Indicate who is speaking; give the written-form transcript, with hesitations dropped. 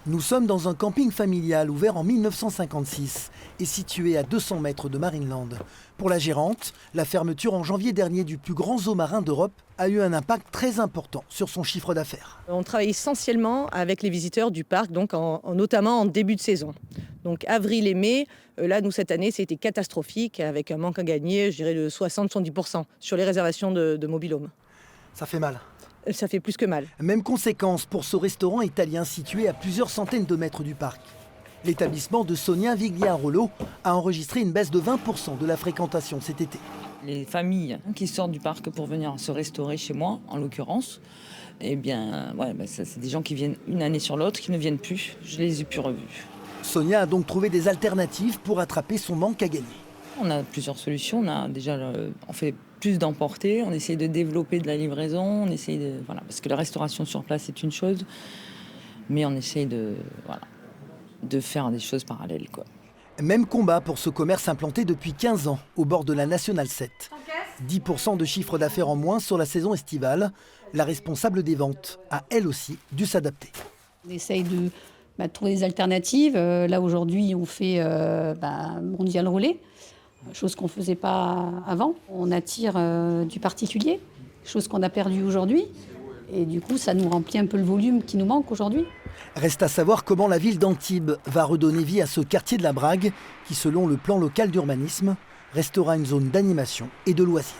Speaker 1: Nous sommes dans un camping familial ouvert en 1956 et situé à 200 mètres de Marineland. Pour la gérante, la fermeture en janvier dernier du plus grand zoo marin d'Europe a eu un impact très important sur son chiffre d'affaires.
Speaker 2: On travaille essentiellement avec les visiteurs du parc, donc notamment en début de saison. Donc avril et mai, là nous cette année c'était catastrophique avec un manque à gagner, je dirais de 60-70% sur les réservations de mobil-home.
Speaker 1: Ça fait mal.
Speaker 2: Ça fait plus que mal.
Speaker 1: Même conséquence pour ce restaurant italien situé à plusieurs centaines de mètres du parc. L'établissement de Sonia Vigliarolo a enregistré une baisse de 20% de la fréquentation cet été.
Speaker 3: Les familles qui sortent du parc pour venir se restaurer chez moi, en l'occurrence, eh bien, c'est des gens qui viennent une année sur l'autre, qui ne viennent plus. Je les ai plus revus.
Speaker 1: Sonia a donc trouvé des alternatives pour attraper son manque à gagner.
Speaker 3: On a plusieurs solutions. On fait plus d'emporter, on essaye de développer de la livraison, parce que la restauration sur place c'est une chose, mais on essaye de faire des choses parallèles, quoi.
Speaker 1: Même combat pour ce commerce implanté depuis 15 ans au bord de la Nationale 7. 10% de chiffre d'affaires en moins sur la saison estivale. La responsable des ventes a elle aussi dû s'adapter.
Speaker 4: On essaye de trouver des alternatives. Là aujourd'hui on fait mondial roulé, chose qu'on ne faisait pas avant. On attire du particulier, chose qu'on a perdu aujourd'hui. Et du coup, ça nous remplit un peu le volume qui nous manque aujourd'hui.
Speaker 1: Reste à savoir comment la ville d'Antibes va redonner vie à ce quartier de la Brague qui, selon le plan local d'urbanisme, restera une zone d'animation et de loisirs.